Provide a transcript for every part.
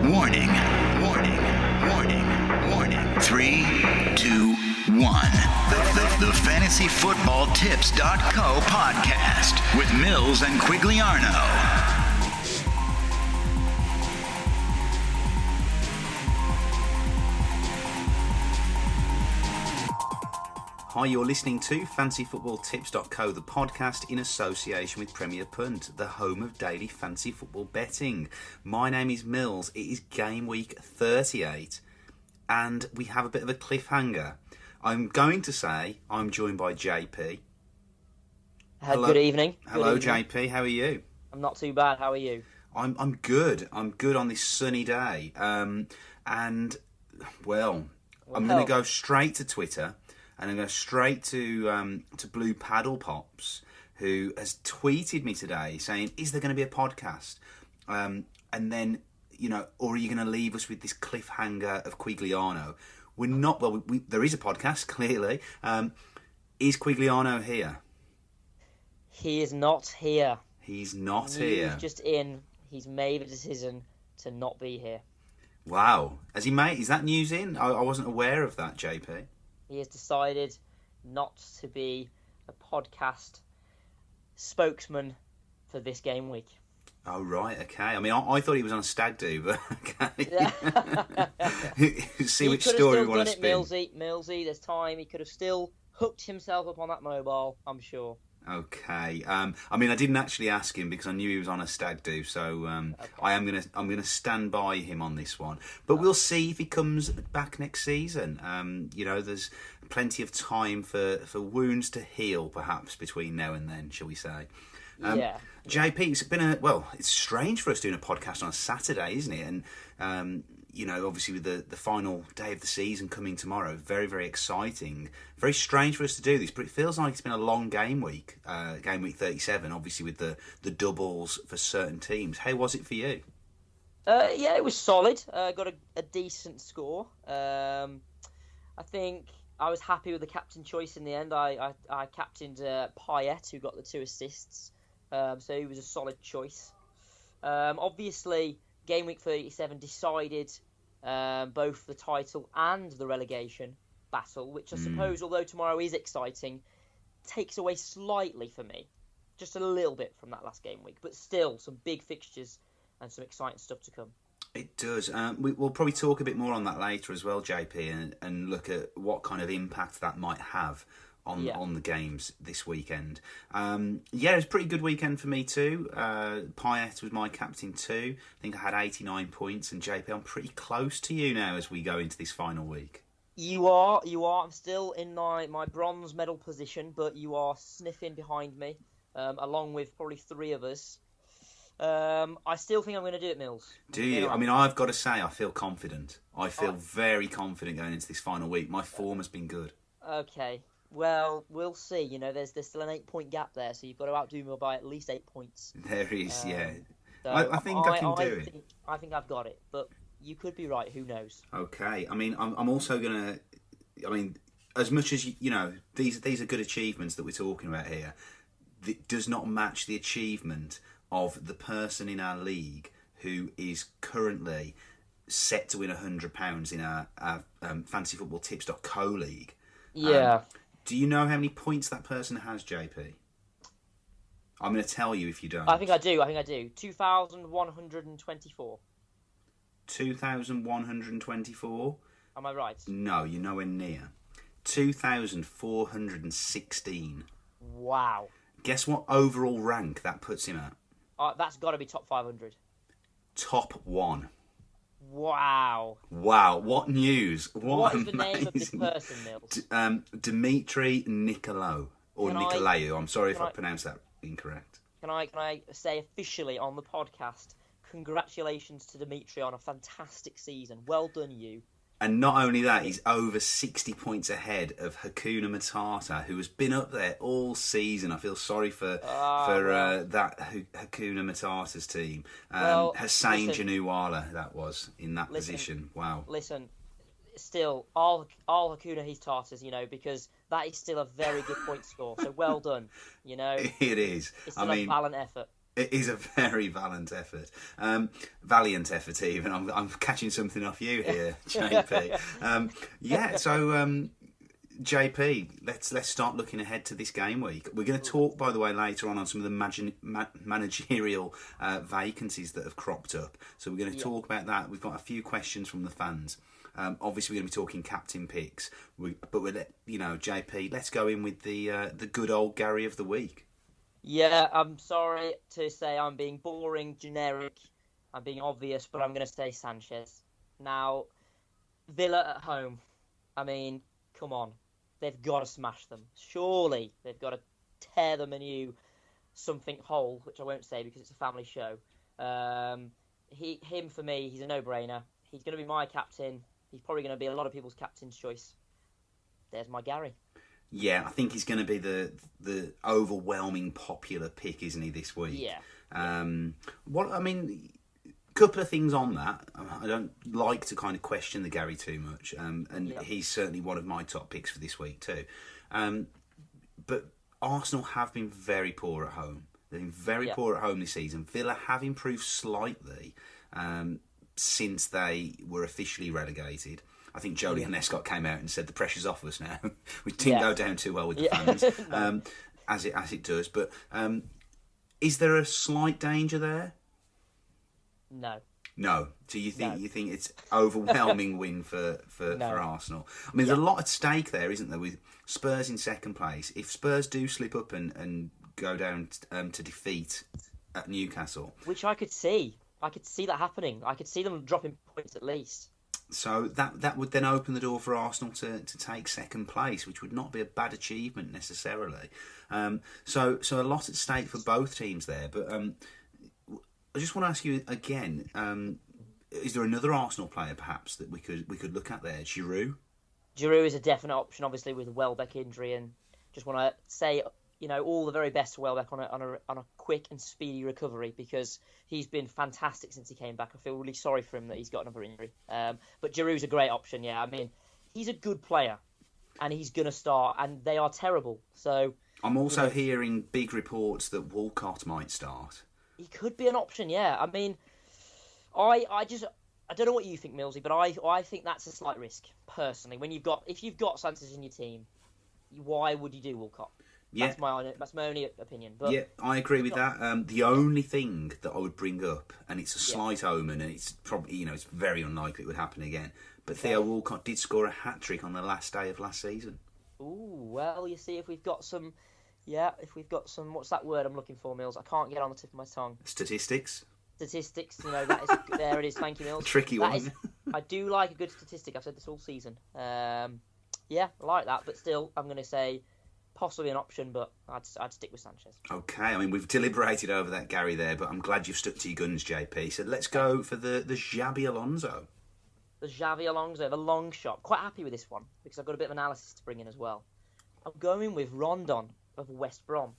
Warning, warning, warning, warning. 3, 2, 1. The FantasyFootballTips.co podcast with Mills and Quigliano. Hi, you're listening to FantasyFootballTips.co, the podcast in association with Premier Punt, the home of daily fantasy football betting. My name is Mills. It is game week 38, and we have a bit of a cliffhanger. I'm going to say I'm joined by JP. Hello. Good evening. Hello, Good evening. JP. How are you? I'm not too bad. How are you? I'm good. I'm good on this sunny day. I'm going to go straight to Twitter. And I'm going straight to Blue Paddle Pops, who has tweeted me today saying, "Is there going to be a podcast?" And then, or are you going to leave us with this cliffhanger of Quigliano? We're not. Well, there is a podcast clearly. Is Quigliano here? He is not here. He's not here. He's just in. He's made a decision to not be here. Wow. Has he made? Is that news in? I wasn't aware of that, JP. He has decided not to be a podcast spokesman for this game week. Oh, right, okay. I mean, I thought he was on a stag do, but okay. Yeah. See which story we want to spin. Millsy, there's time. He could have still hooked himself up on that mobile, I'm sure. Okay. I mean, I didn't actually ask him because I knew he was on a stag do, so okay. I'm gonna stand by him on this one. But we'll see if he comes back next season. There's plenty of time for wounds to heal, perhaps between now and then, shall we say? Yeah. JP, it's strange for us doing a podcast on a Saturday, isn't it? And obviously with the final day of the season coming tomorrow, very, very exciting. Very strange for us to do this, but it feels like it's been a long game week 37, obviously with the doubles for certain teams. How was it for you? Yeah, it was solid. Got a decent score. I think I was happy with the captain choice in the end. I captained Payet, who got the 2 assists. So he was a solid choice. Obviously, game week 37 decided both the title and the relegation battle, which I suppose, although tomorrow is exciting, takes away slightly for me. Just a little bit from that last game week. But still, some big fixtures and some exciting stuff to come. It does. We'll probably talk a bit more on that later as well, JP, and look at what kind of impact that might have on the games this weekend. It was a pretty good weekend for me too. Payet was my captain too. I think I had 89 points, and JP, I'm pretty close to you now as we go into this final week. You are. I'm still in my bronze medal position, but you are sniffing behind me, along with probably 3 of us. I still think I'm going to do it, Mills. Do you? I mean, I've got to say, I feel confident. I feel very confident going into this final week. My form has been good. Okay. Well, we'll see. There's still an 8-point gap there, so you've got to outdo me by at least 8 points. There is, yeah. So I think I can do it. I think I've got it, but you could be right. Who knows? Okay. I mean, I'm also gonna. I mean, as much as these are good achievements that we're talking about here. It does not match the achievement of the person in our league who is currently set to win £100 in our FantasyFootballTips.co league. Yeah. Do you know how many points that person has, JP? I'm going to tell you if you don't. I think I do. 2,124. 2,124? Am I right? No, you're nowhere near. 2,416. Wow. Guess what overall rank that puts him at? That's got to be top 500. Top 1. Wow. What news. What is the name of this person, Mills? Dimitri Nicolaou. Or Nicolaou. I'm sorry if I pronounced that incorrect. Can I say officially on the podcast, congratulations to Dimitri on a fantastic season. Well done, you. And not only that, he's over 60 points ahead of Hakuna Matata, who has been up there all season. I feel sorry for that Hakuna Matata's team. Hussein Januwala, that was, in that position. Wow. Listen, still, all Hakuna he's Tartars, because that is still a very good point score. So well done, It is. It's still a valiant effort. It is a very valiant effort. Valiant effort, even. I'm catching something off you here, JP. JP, let's start looking ahead to this game week. We're going to talk, by the way, later on some of the managerial vacancies that have cropped up. So we're going to talk about that. We've got a few questions from the fans. Obviously, we're going to be talking captain picks. JP, let's go in with the good old Gary of the week. Yeah, I'm sorry to say I'm being boring, generic, I'm being obvious, but I'm going to say Sanchez. Now, Villa at home. I mean, come on. They've got to smash them. Surely they've got to tear them a new something hole, which I won't say because it's a family show. Him, for me, he's a no-brainer. He's going to be my captain. He's probably going to be a lot of people's captain's choice. There's my Gary. Yeah, I think he's going to be the overwhelming popular pick, isn't he, this week? Yeah. Couple of things on that. I don't like to kind of question the Gary too much, he's certainly one of my top picks for this week too. But Arsenal have been very poor at home. They've been very poor at home this season. Villa have improved slightly since they were officially relegated. I think Joleon Lescott came out and said the pressure's off us now. We didn't go down too well with the fans, as it does. But is there a slight danger there? No. Do you think you think it's overwhelming win for Arsenal? I mean, there's a lot at stake there, isn't there? With Spurs in second place, if Spurs do slip up and go down to defeat at Newcastle, which I could see that happening. I could see them dropping points at least. So that would then open the door for Arsenal to take second place, which would not be a bad achievement necessarily. So a lot at stake for both teams there, but. I just want to ask you again: is there another Arsenal player perhaps that we could look at there? Giroud. Giroud is a definite option, obviously with the Welbeck injury, and just want to say, all the very best to Welbeck on a quick and speedy recovery because he's been fantastic since he came back. I feel really sorry for him that he's got another injury. But Giroud's a great option. Yeah, I mean, he's a good player, and he's gonna start, and they are terrible. So I'm also hearing big reports that Walcott might start. He could be an option, yeah. I mean, I don't know what you think, Millsy, but I think that's a slight risk personally. If you've got Sanchez in your team, why would you do Walcott? Yeah. That's my only opinion. But yeah, I agree with that. The only thing that I would bring up, and it's a slight omen, and it's probably it's very unlikely it would happen again. But Theo Walcott did score a hat-trick on the last day of last season. Ooh, well, you see, if we've got some, what's that word I'm looking for, Mills? I can't get on the tip of my tongue. Statistics, that is, there it is, thank you, Mills. Tricky one. I do like a good statistic, I've said this all season. I like that, but still, I'm going to say possibly an option, but I'd stick with Sanchez. Okay, I mean, we've deliberated over that, Gary, there, but I'm glad you've stuck to your guns, JP. So let's go for the Xabi Alonso. The Xabi Alonso, the long shot. Quite happy with this one, because I've got a bit of analysis to bring in as well. I'm going with Rondon of West Brom.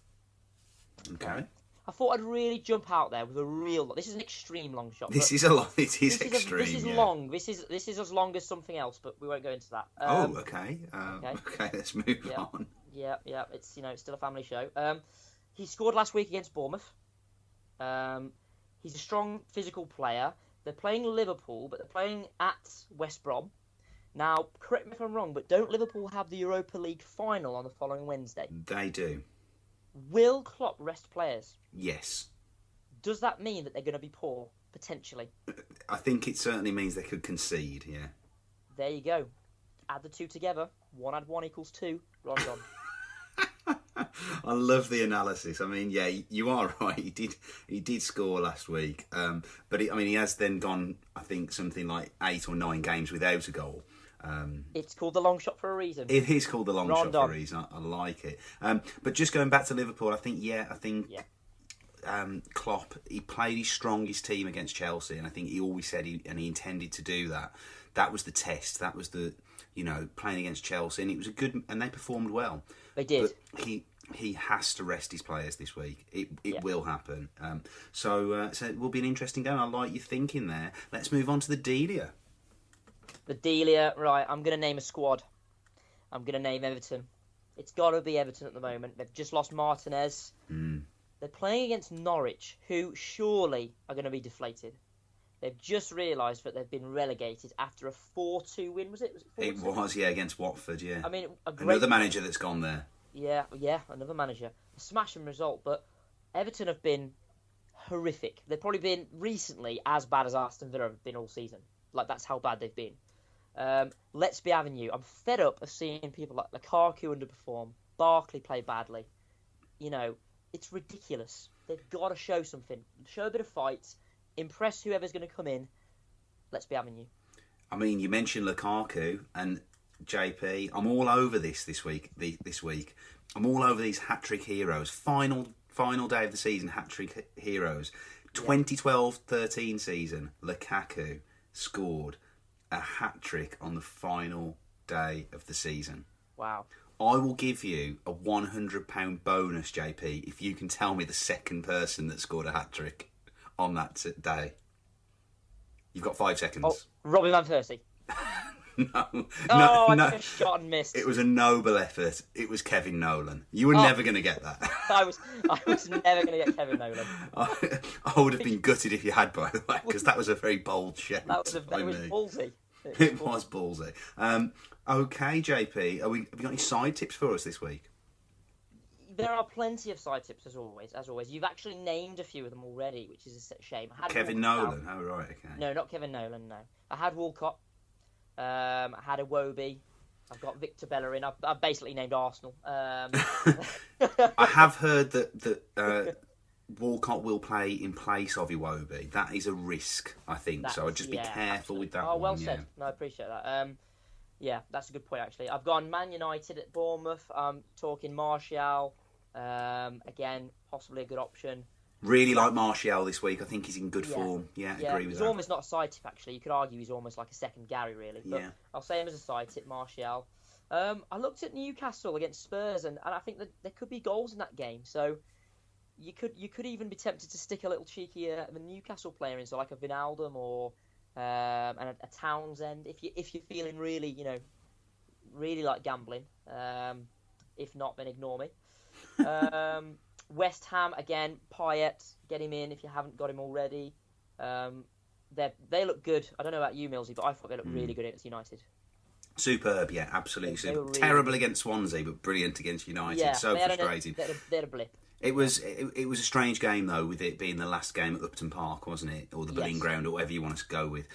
Okay. I thought I'd really jump out there with a real. This is an extreme long shot. This is a long. It is extreme. This is long. This is as long as something else, but we won't go into that. Okay. Okay. Let's move on. Yeah. It's it's still a family show. He scored last week against Bournemouth. He's a strong physical player. They're playing Liverpool, but they're playing at West Brom. Now, correct me if I'm wrong, but don't Liverpool have the Europa League final on the following Wednesday? They do. Will Klopp rest players? Yes. Does that mean that they're going to be poor, potentially? I think it certainly means they could concede, yeah. There you go. Add the two together. 1 add 1 equals 2. Rondon. I love the analysis. I mean, yeah, you are right. He did score last week, but he has then gone, I think, something like 8 or 9 games without a goal. It's called the long shot for a reason. It is called the long shot for a reason. I like it. But just going back to Liverpool, I think Klopp, he played his strongest team against Chelsea, and I think he always said he intended to do that. That was the test. That was the playing against Chelsea, and it was and they performed well. They did. But he has to rest his players this week. It will happen. So it will be an interesting game. I like your thinking there. Let's move on to the Delia. The Delia, right, I'm going to name a squad. I'm going to name Everton. It's got to be Everton at the moment. They've just lost Martinez. They're playing against Norwich, who surely are going to be deflated. They've just realised that they've been relegated after a 4-2 win, was it? It was, yeah, against Watford, yeah. I mean, another manager that's gone there. Yeah, another manager. A smashing result, but Everton have been horrific. They've probably been recently as bad as Aston Villa have been all season. Like, that's how bad they've been. Let's be having you. I'm fed up of seeing people like Lukaku underperform, Barkley play badly. You know, it's ridiculous. They've got to show something. Show a bit of fight. Impress whoever's going to come in. Let's be having you. I mean, you mentioned Lukaku and JP. I'm all over this week. I'm all over these hat-trick heroes. Final day of the season, hat-trick heroes. 2012-13 season, Lukaku scored a hat-trick on the final day of the season. Wow. I will give you a £100 bonus, JP, if you can tell me the second person that scored a hat-trick on that day. You've got 5 seconds. Oh, Robin Van Persie. No. I took a shot and missed. It was a noble effort. It was Kevin Nolan. You were never going to get that. I was never going to get Kevin Nolan. I would have been gutted if you had, by the way, because that was a very bold shout. It was ballsy. It was ballsy. Okay, JP, have you got any side tips for us this week? There are plenty of side tips, as always. You've actually named a few of them already, which is a shame. Kevin Nolan? Oh, right, okay. No, not Kevin Nolan, no. I had Walcott. I had Iwobi. I've got Victor Bellerin. I've basically named Arsenal. I have heard that Walcott will play in place of Iwobi. That is a risk, I think. So I'd just be careful absolutely. with that one. Oh, well said. Yeah. No, I appreciate that. Yeah, that's a good point, actually. I've gone Man United at Bournemouth. I'm talking Martial. Again, possibly a good option. Really like Martial this week. I think he's in good form. Yeah, agree with he's that. Almost not a side tip, actually. You could argue he's almost like a second Gary, really. But I'll say him as a side tip, Martial. I looked at Newcastle against Spurs, and I think that there could be goals in that game. So you could even be tempted to stick a little cheeky Newcastle player in, so like a Wijnaldum or and a Townsend. If you're feeling really, really like gambling. If not, then ignore me. West Ham, again, Payet, get him in if you haven't got him already. They look good. I don't know about you, Millsy, but I thought they looked really good against United. Superb, yeah, absolutely superb. Really terrible against Swansea, but brilliant against United. Yeah, so frustrating. They had a blip. It was a strange game, though, with it being the last game at Upton Park, wasn't it? Or the Boleyn Ground, or whatever you want us to go with.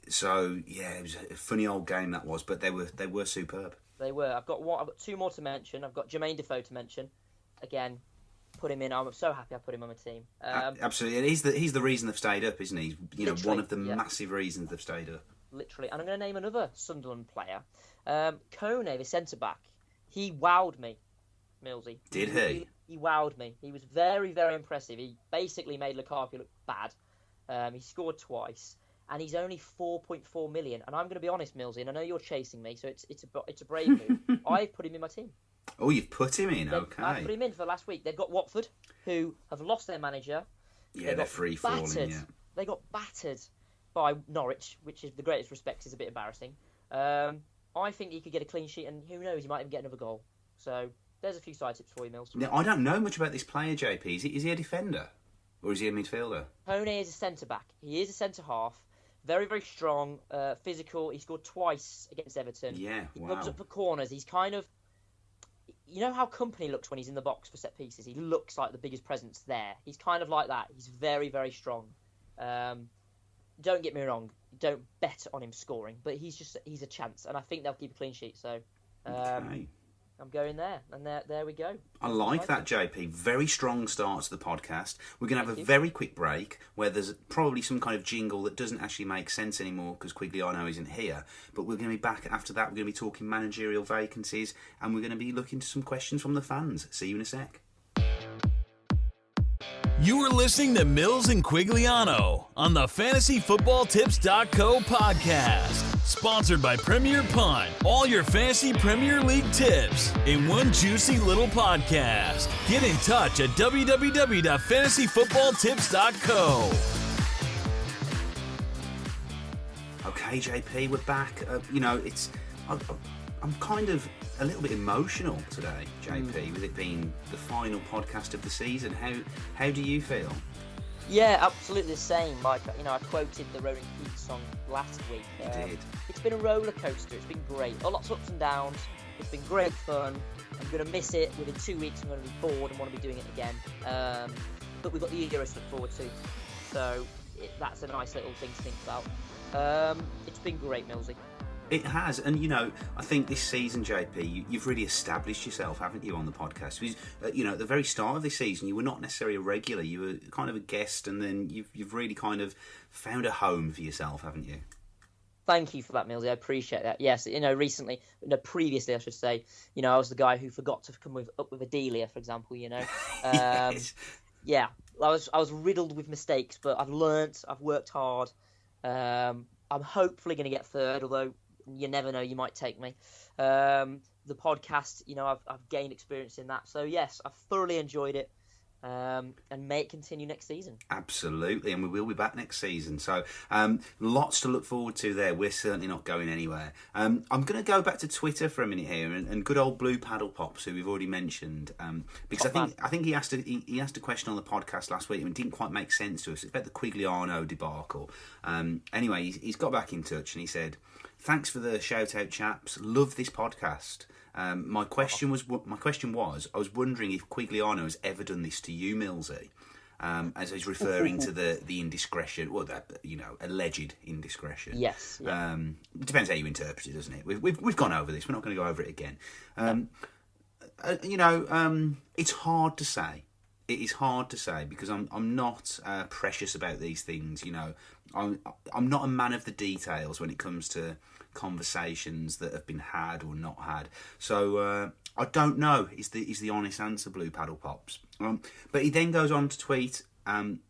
So, yeah, it was a funny old game that was, but they were superb. They were. I've got 2 more to mention. I've got Jermaine Defoe to mention. Again, put him in. I'm so happy I put him on my team. Absolutely, and he's the reason they've stayed up, isn't he? One of the massive reasons they've stayed up. Literally, and I'm going to name another Sunderland player, Kone, the centre back. He wowed me, Millsy. Did he? He wowed me. He was very, very impressive. He basically made Lukaku look bad. He scored twice, and he's only 4.4 million. And I'm going to be honest, Millsy, and I know you're chasing me, so it's a brave move. I put him in my team. Oh, you've put him in, okay. I put him in for last week. They've got Watford, who have lost their manager. Yeah, they're free falling. Yeah. They got battered by Norwich, which is the greatest respect is a bit embarrassing. I think he could get a clean sheet, and who knows, he might even get another goal. So there's a few side tips for you, Mills. Now, I don't know much about this player, JP. Is he a defender? Or is he a midfielder? Kone is a centre-back. He is a centre-half. Very, very strong, physical. He scored twice against Everton. Yeah, He comes up for corners. He's kind of... You know how Kompany looks when he's in the box for set pieces? He looks like the biggest presence there. He's kind of like that. He's very, very strong. Don't get me wrong. Don't bet on him scoring, but he's a chance, and I think they'll keep a clean sheet. So okay. I'm going there, and there we go. I like that, JP. Very strong start to the podcast. We're going to have a very quick break where there's probably some kind of jingle that doesn't actually make sense anymore because Quigliano isn't here. But we're going to be back after that. We're going to be talking managerial vacancies, and we're going to be looking to some questions from the fans. See you in a sec. You are listening to Mills and Quigliano on the FantasyFootballTips.co podcast. Sponsored by Premier Punt. All your fantasy Premier League tips in one juicy little podcast. Get in touch at www.fantasyfootballtips.co. Okay, JP, we're back. I'm kind of a little bit emotional today, JP, with it being the final podcast of the season. How do you feel? Yeah, absolutely the same. Like, I quoted the Rolling Peaks song last week. You did. It's been a roller coaster. It's been great. Lots of ups and downs. It's been great fun. I'm going to miss it. Within 2 weeks, I'm going to be bored and want to be doing it again. But we've got the Euros to look forward to. So that's a nice little thing to think about. It's been great, Millsy. It has, and I think this season, JP, you've really established yourself, haven't you, on the podcast? Because, at the very start of this season, you were not necessarily a regular; you were kind of a guest, and then you've really kind of found a home for yourself, haven't you? Thank you for that, Millsy. I appreciate that. Yes, previously, I should say, I was the guy who forgot to come up with a Delia, for example. Yes. Yeah, I was riddled with mistakes, but I've learnt. I've worked hard. I'm hopefully going to get third, although you never know, you might take me. The podcast, I've gained experience in that. So yes, I've thoroughly enjoyed it, and may it continue next season. Absolutely, and we will be back next season. So lots to look forward to there. We're certainly not going anywhere. I'm going to go back to Twitter for a minute here, and good old Blue Paddle Pops, who we've already mentioned, because I think he asked a question on the podcast last week and it didn't quite make sense to us. It's about the Quigliano debacle. Anyway, he's got back in touch and he said, "Thanks for the shout out, chaps. Love this podcast. My question was, I was wondering if Quigliano has ever done this to you, Millsy, as he's referring to the indiscretion, alleged indiscretion. Yes. Yeah. Depends how you interpret it, doesn't it? We've gone over this. We're not going to go over it again. It's hard to say. It is hard to say because I'm not precious about these things. I'm not a man of the details when it comes to conversations that have been had or not had. So I don't know is the honest answer, Blue Paddle Pops. But he then goes on to tweet, and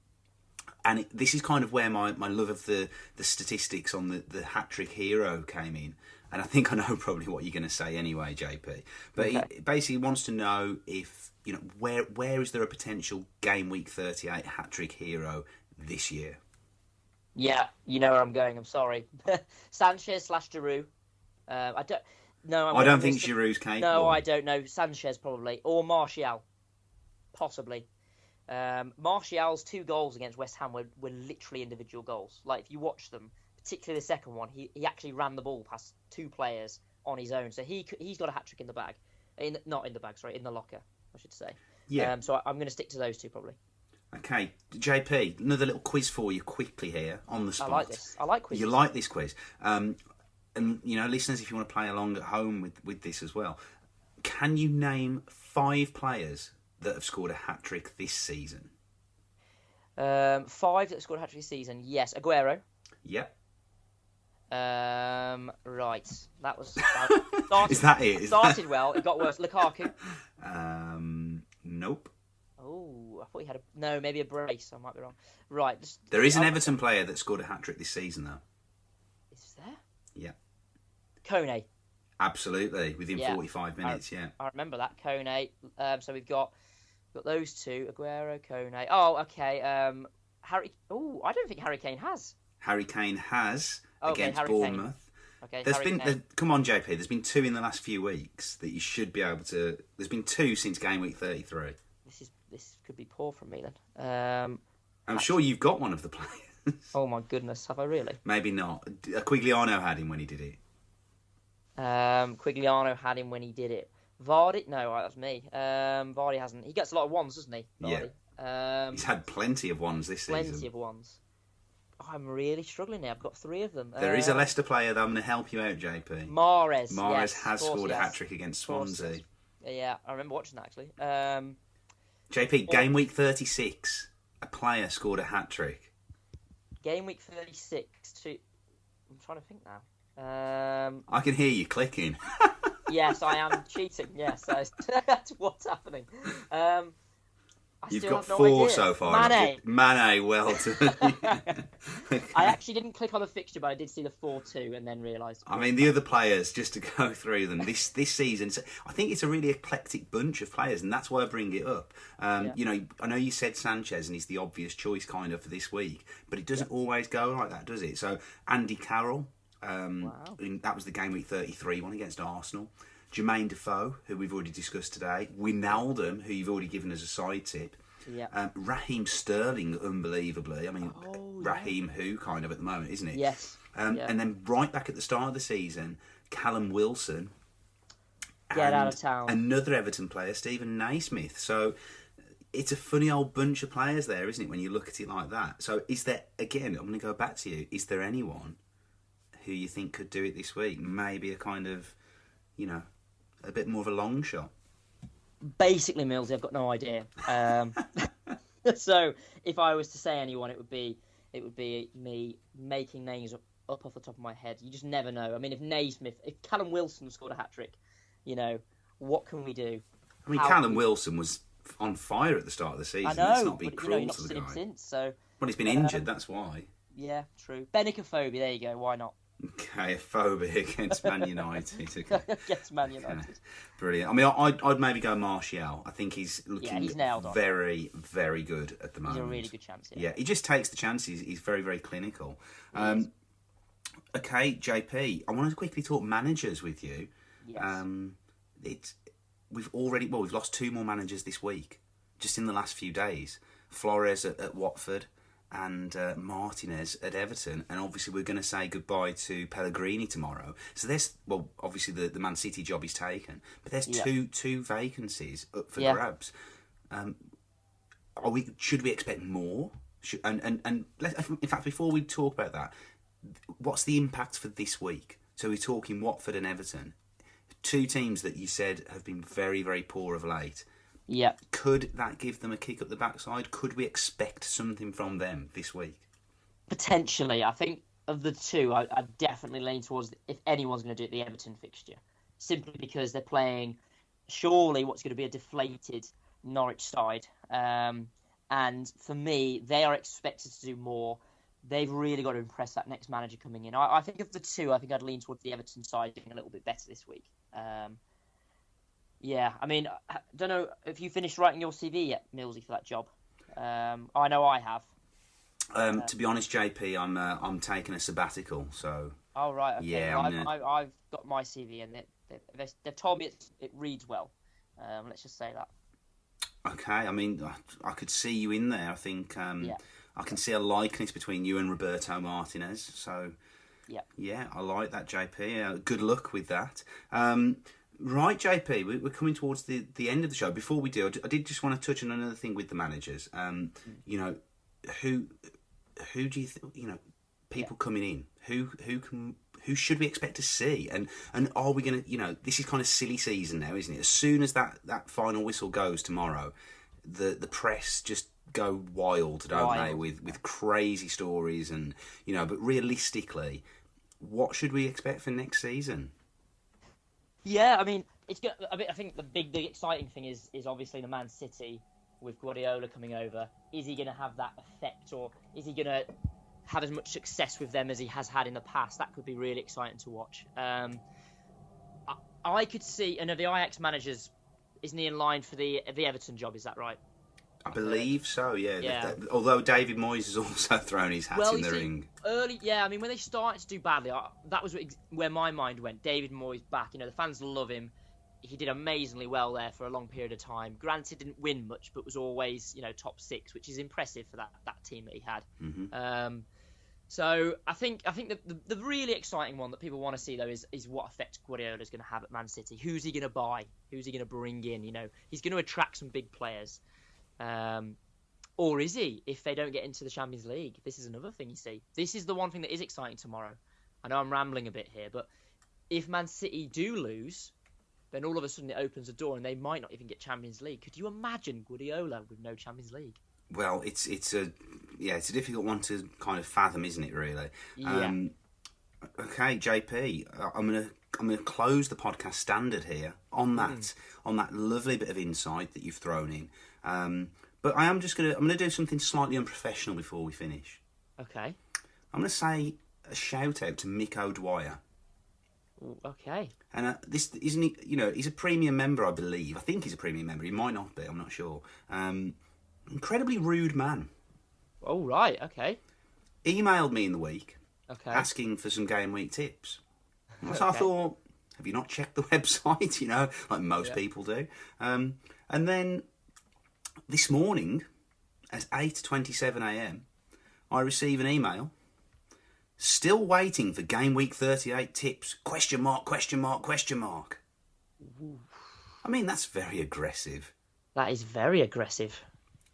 this is kind of where my love of the statistics on the hat-trick hero came in. And I think I know probably what you're going to say anyway, JP. But okay. He basically wants to know if, where is there a potential game week 38 hat-trick hero this year? Yeah, you know where I'm going. I'm sorry. Sanchez / Giroud. I don't think Giroud's capable. No, I don't know. Sanchez probably, or Martial, possibly. Martial's 2 goals against West Ham were literally individual goals. Like if you watch them, particularly the second one, he actually ran the ball past 2 players on his own. So he's got a hat trick in the bag, in the locker, I should say. Yeah. So I'm going to stick to those 2 probably. Okay, JP, another little quiz for you quickly here on the spot. I like this. I like quizzes. You like this quiz. And, listeners, if you want to play along at home with this as well, can you name 5 players that have scored a hat-trick this season? 5 that have scored a hat-trick this season, yes. Aguero. Yep. Right. That was... Is that it? Started well, it got worse. Lukaku. Nope. Oh, I thought he had maybe a brace. I might be wrong. Right. There is an Everton player that scored a hat-trick this season, though. Is there? Yeah. Kone. Absolutely, within 45 minutes, I remember that, Kone. So we've got those 2, Aguero, Kone. Oh, okay. Harry... Oh, I don't think Harry Kane has. Harry Kane has against Bournemouth. Okay, come on, JP, there's been 2 in the last few weeks that you should be able to... There's been 2 since game week 33. This could be poor from me then. I'm sure you've got one of the players. Oh my goodness, have I really? Maybe not. Quigliano had him when he did it. Quigliano had him when he did it. Vardy? No, that was me. Vardy hasn't. He gets a lot of ones, doesn't he? Vardy? Yeah. He's had plenty of ones this season. Plenty of ones. I'm really struggling now. I've got 3 of them. There is a Leicester player that I'm going to help you out, JP. Mahrez has scored a hat-trick against Swansea. Yeah, I remember watching that actually. JP, game week 36, a player scored a hat-trick. Game week 36. I'm trying to think now. I can hear you clicking. Yes, I am cheating. Yes, that's what's happening. You've got 4 so far. Mane, well done. I actually didn't click on the fixture, but I did see the 4-2 and then realised. I mean, the other players, just to go through them, this season, I think it's a really eclectic bunch of players, and that's why I bring it up. I know you said Sanchez, and he's the obvious choice kind of for this week, but it doesn't always go like that, does it? So, Andy Carroll, Wow. That was the game week 33 one against Arsenal. Jermaine Defoe, who we've already discussed today. Wijnaldum, who you've already given as a side tip. Yeah. Raheem Sterling, unbelievably. I mean, Raheem who kind of at the moment, isn't it? Yes. And then right back at the start of the season, Callum Wilson. Get out of town. Another Everton player, Stephen Naismith. So it's a funny old bunch of players there, isn't it, when you look at it like that? So is there, again, I'm going to go back to you, is there anyone who you think could do it this week? Maybe a kind of, a bit more of a long shot? Basically, Millsy, I've got no idea. So if I was to say anyone, it would be me making names up off the top of my head. You just never know. I mean, if Callum Wilson scored a hat-trick, what can we do? I mean, Callum Wilson was on fire at the start of the season. I know, Let's not be but cruel you've not to the seen him guy. since, so... Well, he's been injured, that's why. Yeah, true. Benicophobia, there you go, why not? Okay, a phobia against Man United. Okay. Against Man United. Okay. Brilliant. I mean, I'd maybe go Martial. I think he's looking he's nailed on. very, very good at the moment. He's a really good chance, Yeah, he just takes the chances. He's very, very clinical. Okay, JP, I want to quickly talk managers with you. Yes. We've lost 2 more managers this week, just in the last few days. Flores at Watford and Martinez at Everton, and obviously we're going to say goodbye to Pellegrini tomorrow. So there's, obviously the Man City job is taken, but there's two vacancies up for grabs. Should we expect more? In fact, before we talk about that, what's the impact for this week? So we're talking Watford and Everton, 2 teams that you said have been very, very poor of late. Yeah. Could that give them a kick up the backside? Could we expect something from them this week? Potentially. I think of the 2, I definitely lean towards, if anyone's going to do it, the Everton fixture. Simply because they're playing, surely, what's going to be a deflated Norwich side. And for me, they are expected to do more. They've really got to impress that next manager coming in. I think of the 2, I think I'd lean towards the Everton side doing a little bit better this week. Yeah, I mean, I don't know if you finished writing your CV yet, Millsy, for that job. I know I have. To be honest, JP, I'm taking a sabbatical, so... Oh, right, okay. Yeah, well, I've got my CV, and they've told me it reads well. Let's just say that. Okay, I mean, I could see you in there. I think I can see a likeness between you and Roberto Martinez, so... Yeah, I like that, JP. Good luck with that. Right, JP, we're coming towards the end of the show. Before we do, I did just want to touch on another thing with the managers. Who do you think, people coming in, who should we expect to see? And are we going to, this is kind of silly season now, isn't it? As soon as that final whistle goes tomorrow, the press just go wild, don't they, with crazy stories and, but realistically, what should we expect for next season? Yeah, I mean, it's good. I think the big exciting thing is obviously the Man City with Guardiola coming over. Is he going to have that effect, or is he going to have as much success with them as he has had in the past? That could be really exciting to watch. I could see, the Ajax managers, isn't he in line for the Everton job? Is that right? I believe so, yeah. Although David Moyes has also thrown his hat in the ring. When they started to do badly, that was where my mind went. David Moyes back. The fans love him. He did amazingly well there for a long period of time. Granted, didn't win much, but was always, top 6, which is impressive for that team that he had. Mm-hmm. So I think the really exciting one that people want to see, though, is what effect Guardiola is going to have at Man City. Who's he going to buy? Who's he going to bring in? He's going to attract some big players. Or is he, if they don't get into the Champions League? This is another thing you see. This is the one thing that is exciting tomorrow. I know I'm rambling a bit here, but if Man City do lose, then all of a sudden it opens a door and they might not even get Champions League. Could you imagine Guardiola with no Champions League? Well, it's a difficult one to kind of fathom, isn't it? Really. Yeah. Okay, JP, I'm gonna close the podcast standard here on that lovely bit of insight that you've thrown in. But I'm gonna do something slightly unprofessional before we finish. Okay. I'm gonna say a shout out to Mick O'Dwyer. Okay. And this isn't he? He's a premium member, I believe. I think he's a premium member. He might not be. I'm not sure. Incredibly rude man. Oh right. Okay. Emailed me in the week Okay. asking for some game week tips. So I thought, have you not checked the website? Like most people do. And then this morning at 8:27 a.m, I receive an email. Still waiting for game week 38 tips? ? I mean, that's very aggressive. That is very aggressive.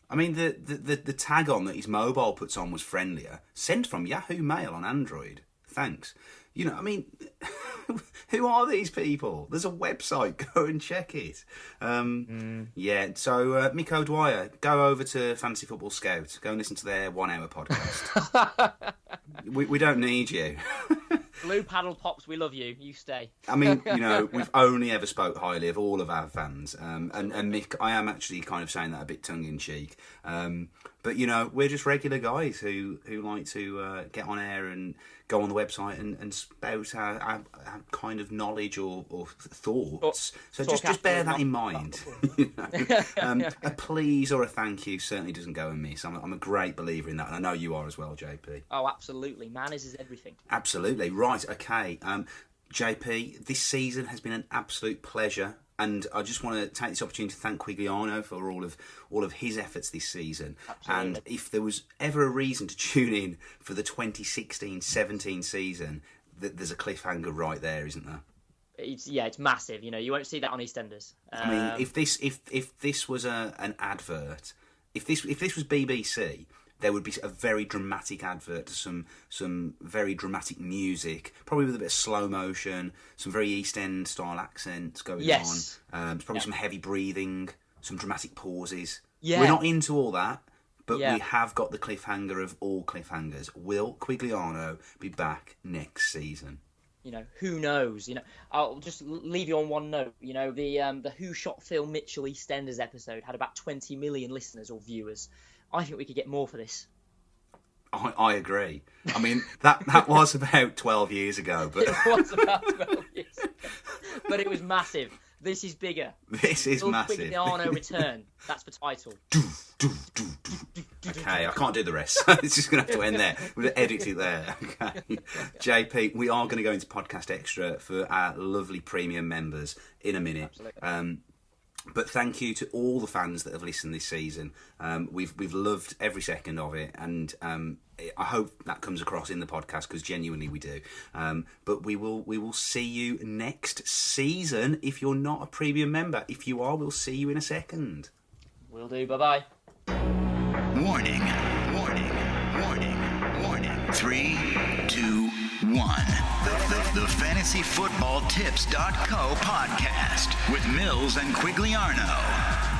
I mean, the tag on that his mobile puts on was friendlier. Sent from Yahoo Mail on Android. Thanks. I mean, who are these people? There's a website. Go and check it. Yeah, so Mick O'Dwyer, go over to Fantasy Football Scout. Go and listen to their 1 hour podcast. we don't need you. Blue Paddle Pops, we love you. You stay. I mean, we've only ever spoke highly of all of our fans. And Mick, I am actually kind of saying that a bit tongue-in-cheek. But, we're just regular guys who like to get on air and go on the website and spout our kind of knowledge or thoughts. So just bear that in mind. A please or a thank you certainly doesn't go amiss. I'm a great believer in that, and I know you are as well, JP. Oh, absolutely. Manners is everything. Absolutely. Right, okay. JP, this season has been an absolute pleasure. And I just want to take this opportunity to thank Quigliano for all of his efforts this season. Absolutely. And if there was ever a reason to tune in for the 2016-17 season, there's a cliffhanger right there, isn't there? It's massive. You won't see that on EastEnders. I mean, if this was an advert, if this was BBC, there would be a very dramatic advert to some very dramatic music, probably with a bit of slow motion, some very East End style accents going on. Probably some heavy breathing, some dramatic pauses. Yeah. We're not into all that, but we have got the cliffhanger of all cliffhangers. Will Quigliano be back next season? Who knows? I'll just leave you on one note. The Who Shot Phil Mitchell EastEnders episode had about 20 million listeners or viewers. I think we could get more for this. I agree. I mean, that was about 12 years ago. But it was about 12 years ago. But it was massive. This is bigger. This is massive. Quigliano return. That's the title. Okay, I can't do the rest. It's just going to have to end there. We'll edit it there. Okay. JP, we are going to go into Podcast Extra for our lovely premium members in a minute. Absolutely. But thank you to all the fans that have listened this season. We've loved every second of it, and I hope that comes across in the podcast, because genuinely we do. But we will see you next season if you're not a premium member. If you are, we'll see you in a second. Will do. Bye-bye. Warning, warning, warning, warning. 3, 2, 1. The FantasyFootballTips.co podcast with Mills and Quigliano.